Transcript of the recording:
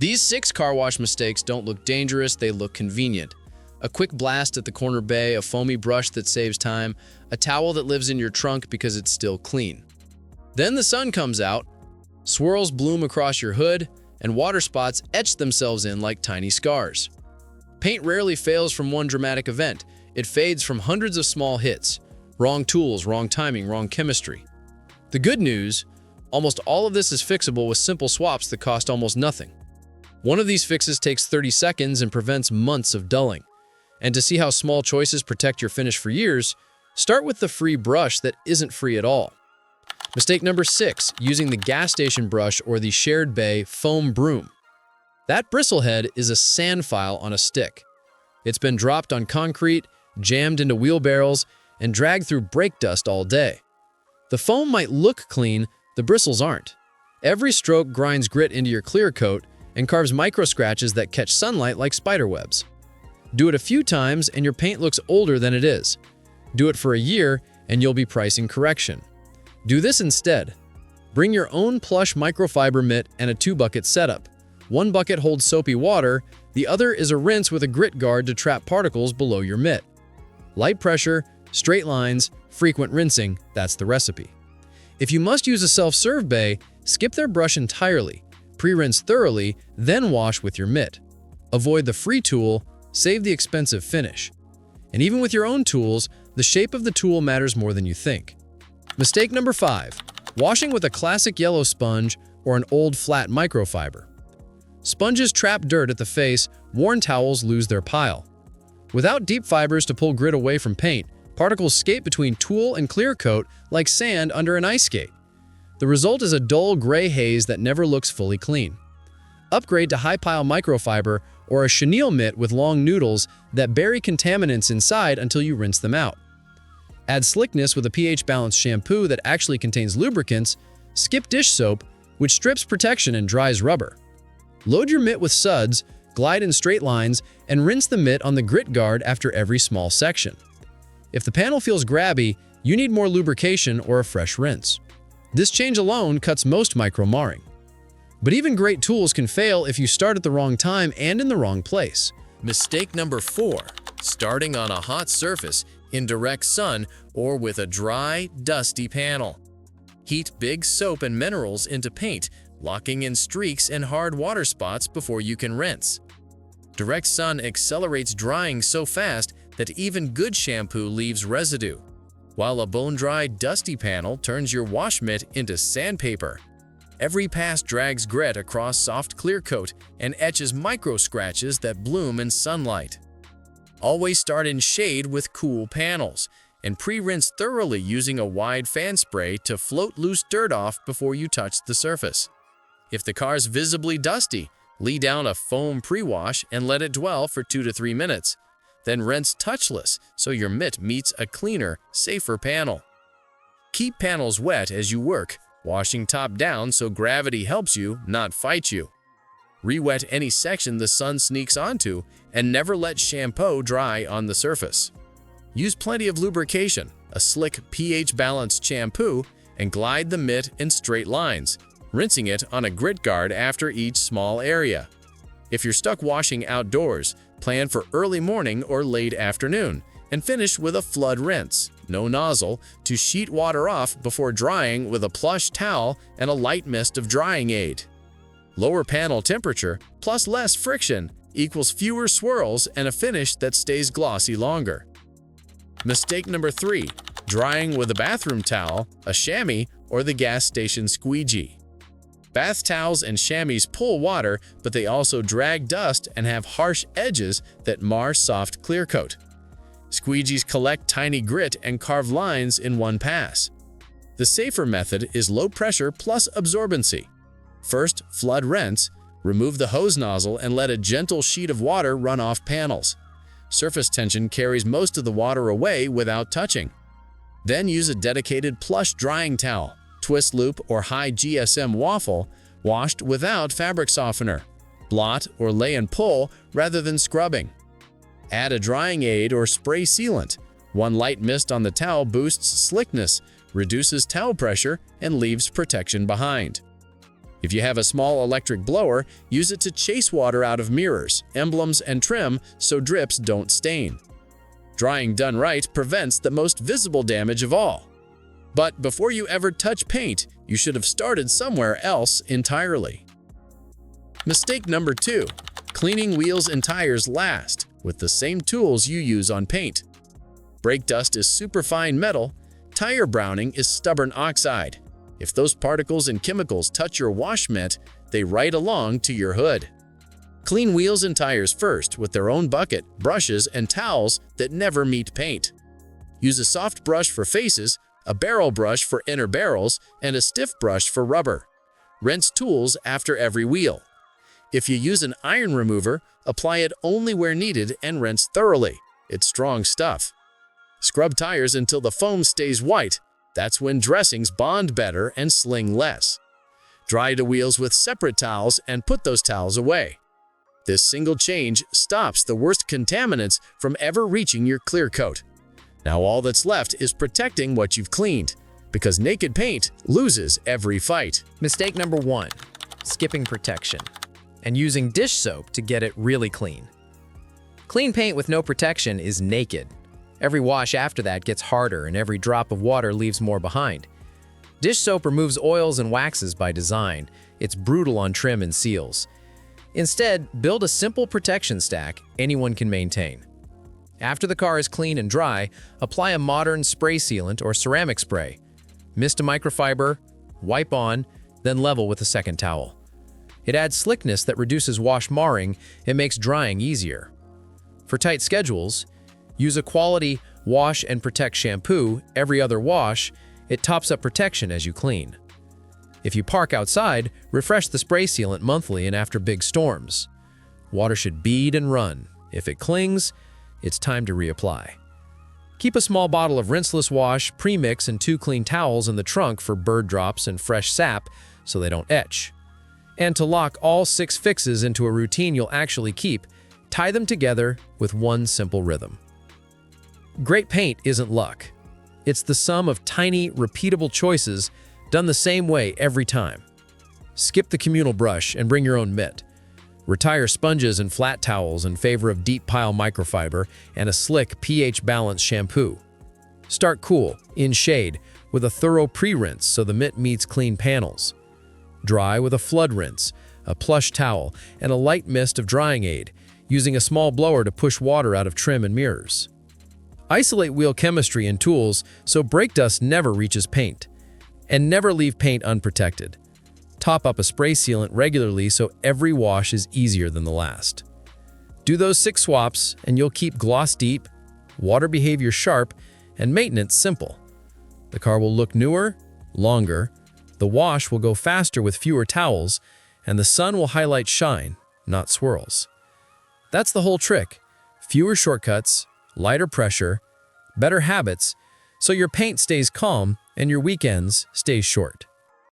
These 6 car wash mistakes don't look dangerous, they look convenient. A quick blast at the corner bay, a foamy brush that saves time, a towel that lives in your trunk because it's still clean. Then the sun comes out, swirls bloom across your hood, and water spots etch themselves in like tiny scars. Paint rarely fails from one dramatic event. It fades from hundreds of small hits. Wrong tools, wrong timing, wrong chemistry. The good news, almost all of this is fixable with simple swaps that cost almost nothing. One of these fixes takes 30 seconds and prevents months of dulling. And to see how small choices protect your finish for years, start with the free brush that isn't free at all. Mistake number 6, using the gas station brush or the shared bay foam broom. That bristlehead is a sand file on a stick. It's been dropped on concrete, jammed into wheelbarrows, and dragged through brake dust all day. The foam might look clean, the bristles aren't. Every stroke grinds grit into your clear coat and carves micro scratches that catch sunlight like spider webs. Do it a few times and your paint looks older than it is. Do it for a year and you'll be pricing correction. Do this instead. Bring your own plush microfiber mitt and a 2-bucket setup. One bucket holds soapy water, the other is a rinse with a grit guard to trap particles below your mitt. Light pressure, straight lines, frequent rinsing, that's the recipe. If you must use a self-serve bay, skip their brush entirely, pre-rinse thoroughly, then wash with your mitt. Avoid the free tool, save the expensive finish. And even with your own tools, the shape of the tool matters more than you think. Mistake number 5, washing with a classic yellow sponge or an old flat microfiber. Sponges trap dirt at the face, worn towels lose their pile. Without deep fibers to pull grit away from paint, particles skate between tool and clear coat like sand under an ice skate. The result is a dull gray haze that never looks fully clean. Upgrade to high-pile microfiber or a chenille mitt with long noodles that bury contaminants inside until you rinse them out. Add slickness with a pH-balanced shampoo that actually contains lubricants. Skip dish soap, which strips protection and dries rubber. Load your mitt with suds, glide in straight lines, and rinse the mitt on the grit guard after every small section. If the panel feels grabby, you need more lubrication or a fresh rinse. This change alone cuts most micro-marring. But even great tools can fail if you start at the wrong time and in the wrong place. Mistake number 4, starting on a hot surface in direct sun or with a dry, dusty panel. Heat big soap and minerals into paint, locking in streaks and hard water spots before you can rinse. Direct sun accelerates drying so fast that even good shampoo leaves residue, while a bone-dry, dusty panel turns your wash mitt into sandpaper. Every pass drags grit across soft clear coat and etches micro scratches that bloom in sunlight. Always start in shade with cool panels, and pre-rinse thoroughly using a wide fan spray to float loose dirt off before you touch the surface. If the car's visibly dusty, lay down a foam pre-wash and let it dwell for 2 to 3 minutes. Then rinse touchless so your mitt meets a cleaner, safer panel. Keep panels wet as you work, washing top down so gravity helps you, not fight you. Re-wet any section the sun sneaks onto, and never let shampoo dry on the surface. Use plenty of lubrication, a slick pH-balanced shampoo, and glide the mitt in straight lines, rinsing it on a grit guard after each small area. If you're stuck washing outdoors, plan for early morning or late afternoon, and finish with a flood rinse, no nozzle, to sheet water off before drying with a plush towel and a light mist of drying aid. Lower panel temperature plus less friction equals fewer swirls and a finish that stays glossy longer. Mistake number 3, drying with a bathroom towel, a chamois, or the gas station squeegee. Bath towels and chamois pull water, but they also drag dust and have harsh edges that mar soft clear coat. Squeegees collect tiny grit and carve lines in one pass. The safer method is low pressure plus absorbency. First, flood rinse, remove the hose nozzle and let a gentle sheet of water run off panels. Surface tension carries most of the water away without touching. Then use a dedicated plush drying towel, twist loop or high GSM waffle, washed without fabric softener. Blot or lay and pull rather than scrubbing. Add a drying aid or spray sealant. One light mist on the towel boosts slickness, reduces towel pressure, and leaves protection behind. If you have a small electric blower, use it to chase water out of mirrors, emblems, and trim so drips don't stain. Drying done right prevents the most visible damage of all. But before you ever touch paint, you should have started somewhere else entirely. Mistake number 2. Cleaning wheels and tires last with the same tools you use on paint. Brake dust is superfine metal. Tire browning is stubborn oxide. If those particles and chemicals touch your wash mitt, they ride along to your hood. Clean wheels and tires first with their own bucket, brushes, and towels that never meet paint. Use a soft brush for faces, a barrel brush for inner barrels, and a stiff brush for rubber. Rinse tools after every wheel. If you use an iron remover, apply it only where needed and rinse thoroughly. It's strong stuff. Scrub tires until the foam stays white. That's when dressings bond better and sling less. Dry the wheels with separate towels and put those towels away. This single change stops the worst contaminants from ever reaching your clear coat. Now all that's left is protecting what you've cleaned, because naked paint loses every fight. Mistake number 1. Skipping protection and using dish soap to get it really clean. Clean paint with no protection is naked. Every wash after that gets harder and every drop of water leaves more behind. Dish soap removes oils and waxes by design. It's brutal on trim and seals. Instead, build a simple protection stack anyone can maintain. After the car is clean and dry, apply a modern spray sealant or ceramic spray. Mist a microfiber, wipe on, then level with a second towel. It adds slickness that reduces wash marring and makes drying easier. For tight schedules, use a quality wash and protect shampoo every other wash. It tops up protection as you clean. If you park outside, refresh the spray sealant monthly and after big storms. Water should bead and run. If it clings, it's time to reapply. Keep a small bottle of rinseless wash, premix, and 2 clean towels in the trunk for bird drops and fresh sap so they don't etch. And to lock all 6 fixes into a routine you'll actually keep, tie them together with one simple rhythm. Great paint isn't luck. It's the sum of tiny, repeatable choices done the same way every time. Skip the communal brush and bring your own mitt. Retire sponges and flat towels in favor of deep pile microfiber and a slick pH-balanced shampoo. Start cool, in shade, with a thorough pre-rinse so the mitt meets clean panels. Dry with a flood rinse, a plush towel, and a light mist of drying aid, using a small blower to push water out of trim and mirrors. Isolate wheel chemistry and tools so brake dust never reaches paint. And never leave paint unprotected. Top up a spray sealant regularly so every wash is easier than the last. Do those 6 swaps and you'll keep gloss deep, water behavior sharp, and maintenance simple. The car will look newer, longer, the wash will go faster with fewer towels, and the sun will highlight shine, not swirls. That's the whole trick. Fewer shortcuts, lighter pressure, better habits, so your paint stays calm and your weekends stay short.